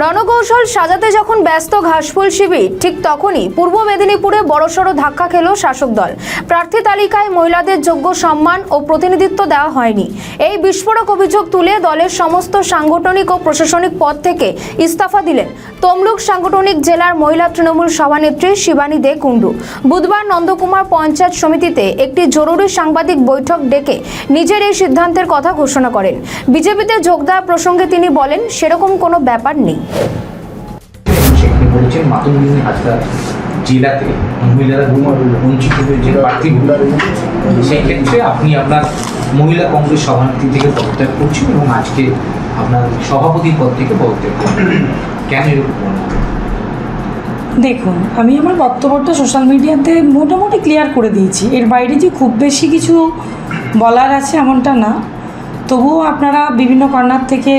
রণকৌশল সাজাতে যখন ব্যস্ত ঘাসফুল শিবির, ঠিক তখনই পূর্ব মেদিনীপুরে বড়সড় ধাক্কা খেল শাসক দল। প্রার্থী তালিকায় মহিলাদের যোগ্য সম্মান ও প্রতিনিধিত্ব দেওয়া হয়নি। এই বিস্ফোরক অভিযোগ তুলে দলের সমস্ত সাংগঠনিক ও প্রশাসনিক পদ থেকে ইস্তফা দিলেন তমলুক সাংগঠনিক জেলার মহিলা তৃণমূল সভানেত্রী শিবানী দে কুণ্ডু। বুধবার নন্দকুমার পঞ্চায়েত সমিতিতে একটি জরুরি সাংবাদিক বৈঠক ডেকে নিজের এই সিদ্ধান্তের কথা ঘোষণা করেন। বিজেপিতে যোগ দেওয়া প্রসঙ্গে তিনি বলেন, সেরকম কোনো ব্যাপার নেই। সেখানে বলেছেন মাতঙ্গিনী হাজরা জেলাতে মহিলারা বঞ্চিত হয়েছে প্রার্থী, সেই ক্ষেত্রে আপনি আপনার মহিলা কংগ্রেস সভানেত্রী থেকে পদত্যাগ করছেন এবং আজকে আপনার সভাপতি পদ থেকে পদত্যাগ করছেন, কেন এরকম মনে হয়? দেখুন, আমি আমার বক্তব্যটা সোশ্যাল মিডিয়াতে মোটামুটি ক্লিয়ার করে দিয়েছি। এর বাইরে যে খুব বেশি কিছু বলার আছে এমনটা না। তবুও আপনারা বিভিন্ন কর্নার থেকে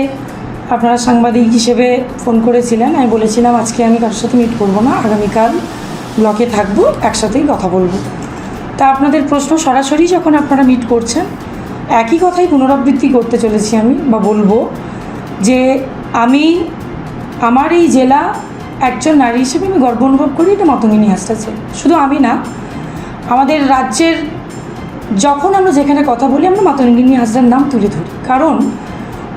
আপনারা সাংবাদিক হিসেবে ফোন করেছিলেন। আমি বলেছিলাম আজকে আমি কারোর সাথে মিট করবো না, আগামীকাল ব্লকে থাকবো, একসাথেই কথা বলবো। তা আপনাদের প্রশ্ন সরাসরি যখন আপনারা মিট করছেন, একই কথাই পুনরাবৃত্তি করতে চলেছি আমি বা বলবো যে আমি আমার এই জেলা একজন নারী হিসেবে আমি গর্ব অনুভব করি। এটা মাতঙ্গিনী হাজরা জেলা, শুধু আমি না, আমাদের রাজ্যের যখন আমরা যেখানে কথা বলি আমরা মাতঙ্গিনী হাজরার নাম তুলে ধরি। কারণ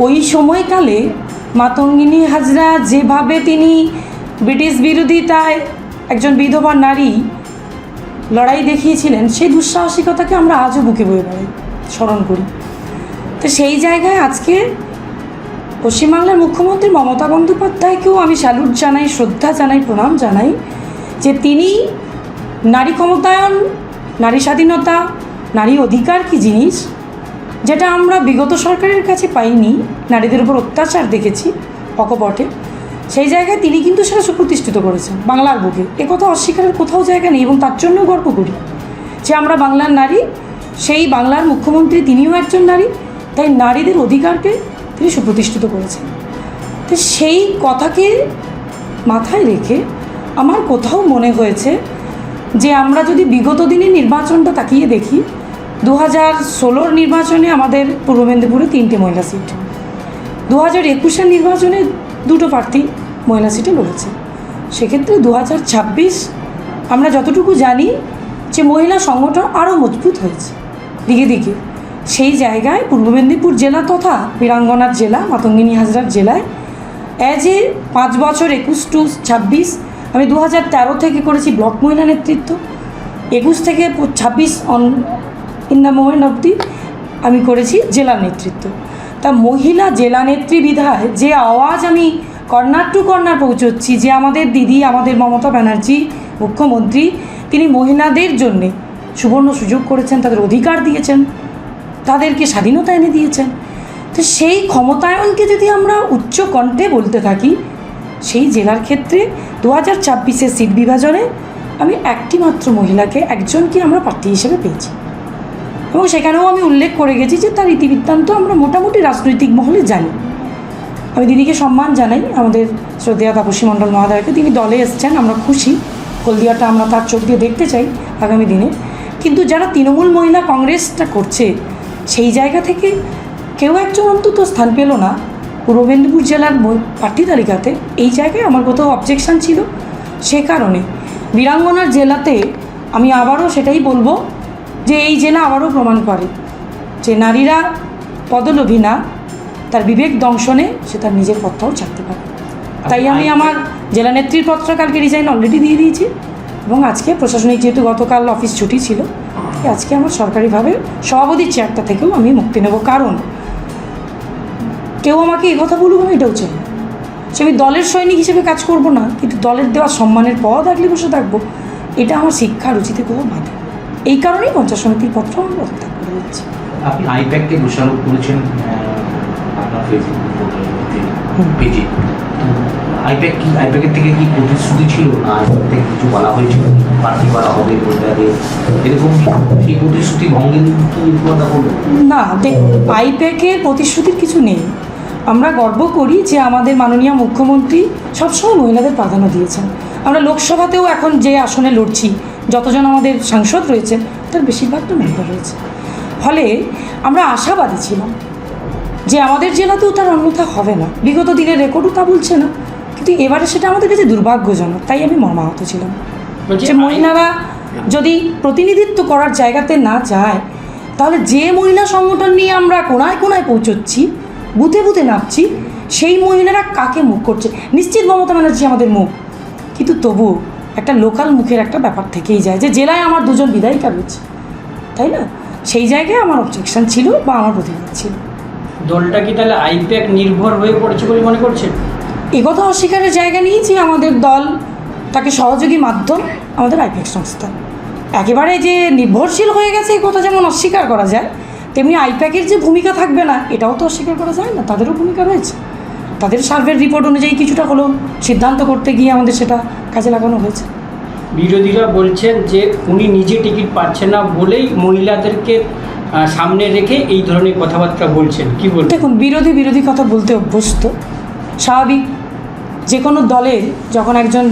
ওই সময়কালে মাতঙ্গিনী হাজরা যেভাবে তিনি ব্রিটিশ বিরোধিতায় একজন বিধবা নারী লড়াই দেখিয়েছিলেন, সেই দুঃসাহসিকতাকে আমরা আজও বুকে বয়ে বেড়াই, স্মরণ করি। তো সেই জায়গায় আজকে পশ্চিমবাংলার মুখ্যমন্ত্রী মমতা বন্দ্যোপাধ্যায়কেও আমি স্যালুট জানাই, শ্রদ্ধা জানাই, প্রণাম জানাই যে তিনি নারী ক্ষমতায়ন, নারী স্বাধীনতা, নারী অধিকার কী জিনিস, যেটা আমরা বিগত সরকারের কাছে পাইনি, নারীদের উপর অত্যাচার দেখেছি অকপটে, সেই জায়গায় তিনি কিন্তু সেটা সুপ্রতিষ্ঠিত করেছেন বাংলার বুকে। একথা অস্বীকারের কোথাও জায়গা নেই এবং তার জন্য গর্ব করি যে আমরা বাংলার নারী, সেই বাংলার মুখ্যমন্ত্রী তিনিও একজন নারী, তাই নারীদের অধিকারকে তিনি সুপ্রতিষ্ঠিত করেছেন। তো সেই কথাকে মাথায় রেখে আমার কোথাও মনে হয়েছে যে আমরা যদি বিগত দিনের নির্বাচনটা তাকিয়ে দেখি, 2016 নির্বাচনে আমাদের পূর্ব মেদিনীপুরে 3টে মহিলা সিট, 2021 নির্বাচনে 2টো প্রার্থী মহিলা সিটে লড়েছে। সেক্ষেত্রে 2026 আমরা যতটুকু জানি যে মহিলা সংগঠন আরও মজবুত হয়েছে দিকে দিকে। সেই জায়গায় পূর্ব মেদিনীপুর জেলা তথা বীরাঙ্গনার জেলা মাতঙ্গিনী হাজরার জেলায় অ্যাজ এ 5 বছর 21 to 26 আমি 2013 থেকে করেছি ব্লক মহিলা নেতৃত্ব, 21 থেকে 26 in the moment of the আমি করেছি জেলা নেতৃত্ব। তা মহিলা জেলা নেত্রী বিধায় যে আওয়াজ আমি কর্নার টু কর্নার পৌঁছচ্ছি, যে আমাদের দিদি, আমাদের মমতা ব্যানার্জি মুখ্যমন্ত্রী, তিনি মহিলাদের জন্যে সুবর্ণ সুযোগ করেছেন, তাদের অধিকার দিয়েছেন, তাদেরকে স্বাধীনতা এনে দিয়েছেন। তো সেই ক্ষমতায়নকে যদি আমরা উচ্চ কণ্ঠে বলতে থাকি, সেই জেলার ক্ষেত্রে 2026 সিট বিভাজনে আমি একটি মাত্র মহিলাকে, একজনকে আমরা প্রার্থী হিসেবে পেয়েছি এবং সেখানেও আমি উল্লেখ করে গেছি যে তার ইতিবৃত্তান্ত আমরা মোটামুটি রাজনৈতিক মহলে জানি। আমি দিদিকে সম্মান জানাই, আমাদের শ্রদ্ধেয়া তাপসী মণ্ডল মহাদয়কে, তিনি দলে এসছেন, আমরা খুশি। হলদিয়াটা আমরা তার চোখ দিয়ে দেখতে চাই আগামী দিনে। কিন্তু যারা তৃণমূল মহিলা কংগ্রেসটা করছে, সেই জায়গা থেকে কেউ একজন অন্তত স্থান পেল না পূর্ব মেদিনীপুর জেলার প্রার্থী তালিকাতে। এই জায়গায় আমার কোথাও অবজেকশান ছিল। সে কারণে বীরাঙ্গনার জেলাতে আমি আবারও সেটাই বলবো যে এই জেলা আবারও প্রমাণ করে যে নারীরা পদলোভী না, তার বিবেক দংশনে সে তার নিজের পথটাও ছাড়তে পারে। তাই আমি আমার জেলা নেত্রীর পদটা কালকে রিজাইন অলরেডি দিয়ে দিয়েছি এবং আজকে প্রশাসনিক, যেহেতু গতকাল অফিস ছুটি ছিল, আজকে আমার সরকারিভাবে সভাপতির চেয়ারটা থেকেও আমি মুক্তি নেব। কারণ কেউ আমাকে এই কথা বলুক, আমি এটাও চাই যে আমি দলের সৈনিক হিসেবে কাজ করব না, কিন্তু দলের দেওয়া সম্মানের পদ আগলে বসে থাকবো, এটা আমার শিক্ষা রুচিতে কোথাও বাধে। এই কারণেই পঞ্চায়েত সমিতির পত্র আমি পদত্যাগ করে দিচ্ছি। আপনি আইপ্যাককে দোষারোপ করেছেন আপনার ফেসবুক পেজে। আইপ্যাকের থেকে কি প্রতিশ্রুতি ছিল না আইপ্যাক থেকে কিছু বলা হয়েছিল প্রার্থী করা হবে মহিলাদের, এরকম সেই প্রতিশ্রুতি ভঙ্গের কথা বলবেন? না, আইপ্যাকের প্রতিশ্রুতির কিছু নেই। আমরা গর্ব করি যে আমাদের মাননীয় মুখ্যমন্ত্রী সবসময় মহিলাদের প্রাধান্য দিয়েছেন। আমরা লোকসভাতেও এখন যে আসনে লড়ছি, যতজন আমাদের সাংসদ রয়েছে তার বেশিরভাগটা মহিলা রয়েছে। ফলে আমরা আশাবাদী ছিলাম যে আমাদের জেলাতেও তার অন্যথা হবে না। বিগত দিনের রেকর্ডও তা বলছে না, কিন্তু এবারে সেটা আমাদের কাছে দুর্ভাগ্যজনক, তাই আমি মর্মাহত ছিলাম বলছি যে মহিলারা যদি প্রতিনিধিত্ব করার জায়গাতে না যায়, তাহলে যে মহিলা সংগঠন নিয়ে আমরা কোনায় কোনায় পৌঁছচ্ছি, বুথে বুথে নামছি, সেই মহিলারা কাকে মুখ করছে? নিশ্চিত মমতা ব্যানার্জি আমাদের মুখ, কিন্তু তবু একটা লোকাল মুখের একটা ব্যাপার থেকেই যায় যে জেলায় আমার দুজন বিধায়িকা রয়েছে, তাই না? সেই জায়গায় আমার অবজেকশন ছিল বা আমার প্রতিবাদ ছিল। দলটা কি তাহলে আইপ্যাক নির্ভর হয়ে পড়েছে বলে মনে করছেন? একথা অস্বীকারের জায়গা নিয়েছি, আমাদের দল তাকে সহযোগী মাধ্যম আমাদের আইপ্যাক সংস্থা একেবারে যে নির্ভরশীল হয়ে গেছে এই কথা যেমন অস্বীকার করা যায়, তেমনি আইপ্যাকের যে ভূমিকা থাকবে না এটাও তো অস্বীকার করা যায় না। তাদেরও ভূমিকা রয়েছে, তাদের সার্ভের রিপোর্ট অনুযায়ী কিছুটা হলেও সিদ্ধান্ত করতে গিয়ে আমাদের সেটা কাজে লাগানো হয়েছে। বিরোধীরা বলছেন যে উনি নিজে টিকিট পাচ্ছেন না বলেই মহিলাদেরকে সামনে রেখে এই ধরনের কথাবার্তা বলছেন, কি বলবেন? দেখুন, বিরোধী কথা বলতে অভ্যস্ত, স্বাভাবিক। যে কোনো দলের যখন একজন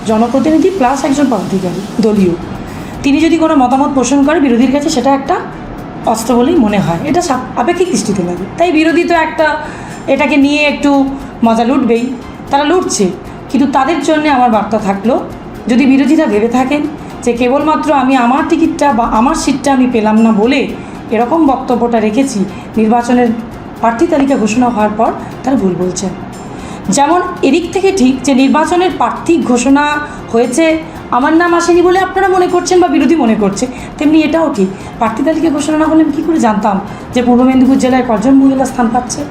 জনপ্রতিনিধি প্লাস একজন পদাধিকারী দলীয়, তিনি যদি কোনো মতামত পোষণ করে বিরোধীর কাছে সেটা একটা অস্ত্র বলেই মনে হয়, এটা আপেক্ষিক দৃষ্টিতে লাগে। তাই বিরোধী তো একটা এটাকে নিয়ে একটু মজা লুটবেই, তারা লুটছে। কিন্তু তাদের জন্য আমার বার্তা থাকলো, যদি বিরোধীরা ভেবে থাকেন যে কেবলমাত্র আমি আমার টিকিটটা বা আমার সিটটা আমি পেলাম না বলে এরকম বক্তব্যটা রেখেছি, নির্বাচনের প্রার্থী তালিকা ঘোষণা হওয়ার পর তারা ভুল বলছেন। যেমন এদিক থেকে ঠিক যে নির্বাচনের প্রার্থী ঘোষণা হয়েছে আমার নাম আসেনি বলে আপনারা মনে করছেন বা বিরোধী মনে করছে, তেমনি এটাও ঠিক প্রার্থী তালিকা ঘোষণা না হলে আমি কী করে জানতাম যে পূর্ব মেদিনীপুর জেলায় কজন মহিলা স্থান পাচ্ছে?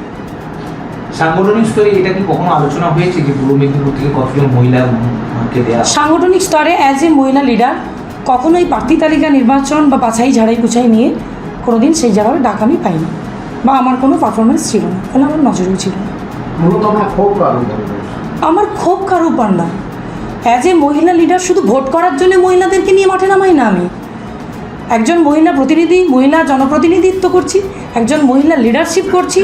সাংগঠনিক স্তরে এটা কি কখনো আলোচনা হয়েছে যে পূর্ব মেদিনীপুর থেকে কতজন মহিলাকে দেওয়া? সাংগঠনিক স্তরে অ্যাজ এ মহিলা লিডার কখনোই প্রার্থী তালিকা নির্বাচন বা বাছাই ঝাড়াই কুছাই নিয়ে কোনোদিন সেই জায়গায় ডাক আমি পাইনি, বা আমার কোনো পারফরমেন্স ছিল না, ফলে আমার নজরেও ছিল না। আমার ক্ষোভ কারো উপর না। অ্যাজ এ মহিলা লিডার শুধু ভোট করার জন্য মহিলাদেরকে নিয়ে মাঠে নামাই না, আমি একজন মহিলা প্রতিনিধি, মহিলা জনপ্রতিনিধিত্ব করছি, একজন মহিলা লিডারশিপ করছি,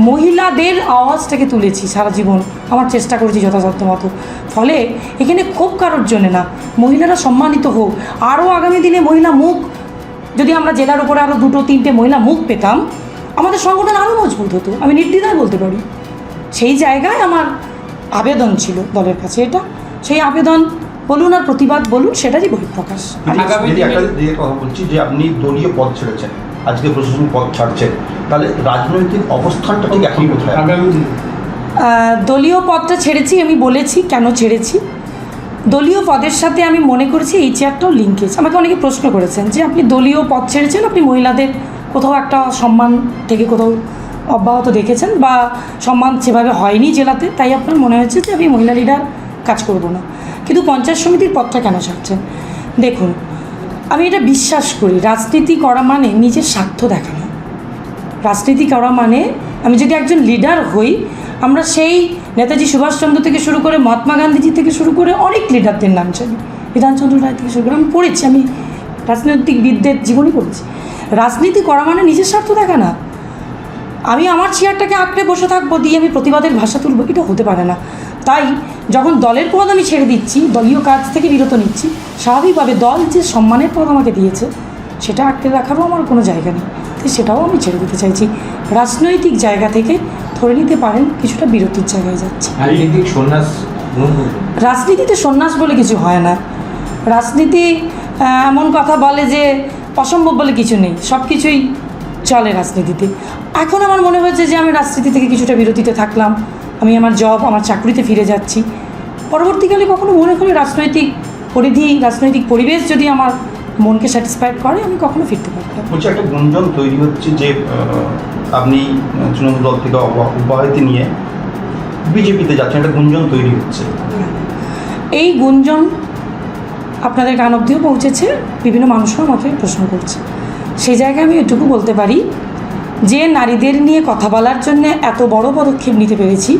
মহিলাদের আওয়াজটাকে তুলেছি সারা জীবন, আমার চেষ্টা করেছি যথাসাধ্য মতো। ফলে এখানে ক্ষোভ কারোর জন্য না, মহিলারা সম্মানিত হোক। আরও আগামী দিনে মহিলা মুখ যদি আমরা জেলার উপরে আরও 2-3টে মহিলা মুখ পেতাম, আমাদের সংগঠন আরও মজবুত হতো, আমি নির্দ্বিধায় বলতে পারি। সেই জায়গায় আমার আবেদন ছিল দলের কাছে, এটা সেই আবেদন বলুন আর প্রতিবাদ বলুন, সেটারই বহিঃপ্রকাশ। একটা কথা বলছি যে আপনি দলীয় পদ ছেড়েছেন, আজকে প্রশাসনিক পদ ছাড়ছেন, তাহলে রাজনৈতিক অবস্থানটা ঠিক এখন কোথায়? দলীয় পদটা ছেড়েছি, আমি বলেছি কেন ছেড়েছি। দলীয় পদের সাথে আমি মনে করেছি এই চেয়ারটাও লিঙ্কেজ। আমাকে অনেকে প্রশ্ন করেছেন যে আপনি দলীয় পদ ছেড়েছেন, আপনি মহিলাদের কোথাও একটা সম্মান থেকে কোথাও অব্যাহত দেখেছেন বা সম্মান সেভাবে হয়নি জেলাতে, তাই আপনার মনে হয়েছে যে আমি মহিলা লিডার কাজ করব না। কিন্তু পঞ্চায়েত সমিতির পদটা কেন ছাড়ছেন? দেখুন, আমি এটা বিশ্বাস করি, রাজনীতি করা মানে নিজের স্বার্থ দেখানো। রাজনীতি করা মানে আমি যদি একজন লিডার হই, আমরা সেই নেতাজি সুভাষচন্দ্র থেকে শুরু করে মহাত্মা গান্ধীজি থেকে শুরু করে অনেক লিডারদের নাম জানি, বিধানচন্দ্র রায় থেকে শুরু করে আমি পড়েছি, আমি রাজনৈতিকবিদদের জীবনী পড়েছি। রাজনীতি করা মানে নিজের স্বার্থ দেখা না। আমি আমার চেয়ারটাকে আঁকড়ে বসে থাকবো, দিয়ে আমি প্রতিবাদের ভাষা তুলবো, এটা হতে পারে না। তাই যখন দলের পদ আমি ছেড়ে দিচ্ছি, দলীয় কাজ থেকে বিরত নিচ্ছি, স্বাভাবিকভাবে দল যে সম্মানের পদ আমাকে দিয়েছে সেটা আঁকড়ে রাখারও আমার কোনো জায়গা নেই, তাই সেটাও আমি ছেড়ে দিতে চাইছি। রাজনৈতিক জায়গা থেকে ধরে নিতে পারেন কিছুটা বিরতির জায়গায় যাচ্ছি। রাজনৈতিক সন্ন্যাস, রাজনীতিতে সন্ন্যাস বলে কিছু হয় না। রাজনীতি এমন কথা বলে যে অসম্ভব বলে কিছু নেই, সব কিছুই চলে রাজনীতিতে। এখন আমার মনে হয়েছে যে আমি রাজনীতি থেকে কিছুটা বিরতিতে থাকলাম, আমি আমার জব, আমার চাকরিতে ফিরে যাচ্ছি। পরবর্তীকালে কখনো মনে করি রাজনৈতিক পরিধি, রাজনৈতিক পরিবেশ যদি আমার মনকে স্যাটিসফাইড করে, আমি কখনো ফিরতে পারতাম। বলছি, একটা গুঞ্জন তৈরি হচ্ছে যে আপনি তৃণমূল দল থেকে অব্যাহতি নিয়ে বিজেপিতে যাচ্ছেন, একটা গুঞ্জন তৈরি হচ্ছে। এই গুঞ্জন আপনাদের কান অবধিও পৌঁছেছে, বিভিন্ন মানুষও আমাকে প্রশ্ন করছে। সেই জায়গায় আমি এটুকু বলতে পারি যে নারীদের নিয়ে কথা বলার জন্য এত বড় পদক্ষেপ নিতে পেরেছি,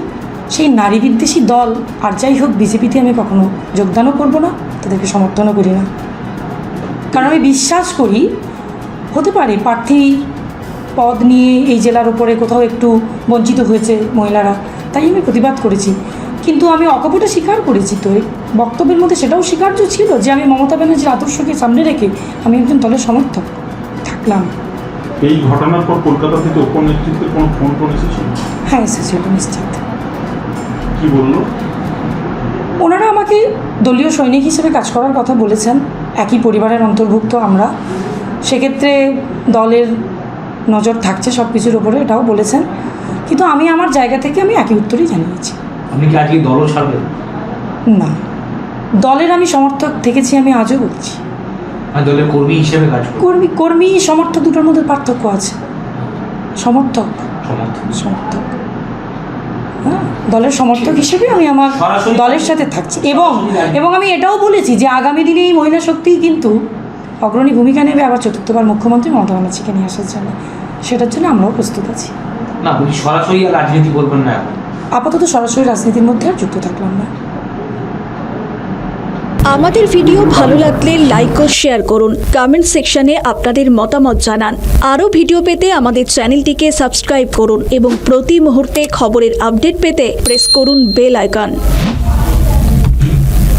সেই নারী বিদ্বেষী দল আর যাই হোক বিজেপিতে আমি কখনো যোগদানও করব না, তাদেরকে সমর্থনও করি না। কারণ আমি বিশ্বাস করি হতে পারে প্রার্থী পদ নিয়ে এই জেলার উপরে কোথাও একটু বঞ্চিত হয়েছে মহিলারা, তাই আমি প্রতিবাদ করেছি। কিন্তু আমি অকপটে স্বীকার করেছি, তো এই বক্তব্যের মধ্যে সেটাও স্বীকার্য ছিল যে আমি মমতা ব্যানার্জির আদর্শকে সামনে রেখে আমি একজন দলের সমর্থক থাকলাম। এই ঘটনার পর কলকাতা থেকে উপনেতৃত্বের কোনো ফোন এসেছিল? হ্যাঁ, এসেছিল নিশ্চিত। কি বললো? ওনারা আমাকে দলীয় সৈনিক হিসেবে কাজ করার কথা বলেছেন, একই পরিবারের অন্তর্ভুক্ত আমরা, সেক্ষেত্রে দলের নজর থাকছে সব কিছুর ওপরে, এটাও বলেছেন। কিন্তু আমি আমার জায়গা থেকে আমি একই উত্তরই জানিয়েছি। আপনি কি আজকে দলও ছাড়বেন? না, দলের আমি সমর্থক থেকেছি, আমি আজও বলছি। আর দলের কর্মী হিসেবে কাজ করবেন? কর্মী সমর্থক দুটোর মধ্যে পার্থক্য আছে। সমর্থক সমর্থক। হ্যাঁ, দলের সমর্থক হিসেবে আমি আমার দলের সাথে থাকছি এবং আমি এটাও বলেছি যে আগামী দিনে এই মহিলা শক্তি কিন্তু অগ্রণী ভূমিকা নেবে আবার চতুর্থবার মুখ্যমন্ত্রী মমতা ব্যানার্জিকে নিয়ে আসার জন্য, সেটার জন্য আমরাও প্রস্তুত আছি। না, বলছি সরাসরি আর রাজনীতি করবেন না এখন? আপাতত সরাসরি রাজনীতির মধ্যে আর যুক্ত থাকলাম না। আমাদের ভিডিও ভালো লাগলে লাইক ও শেয়ার করুন, কমেন্ট সেকশনে আপনাদের মতামত জানান। আরও ভিডিও পেতে আমাদের চ্যানেলটিকে সাবস্ক্রাইব করুন এবং প্রতি মুহূর্তে খবরের আপডেট পেতে প্রেস করুন বেল আইকন।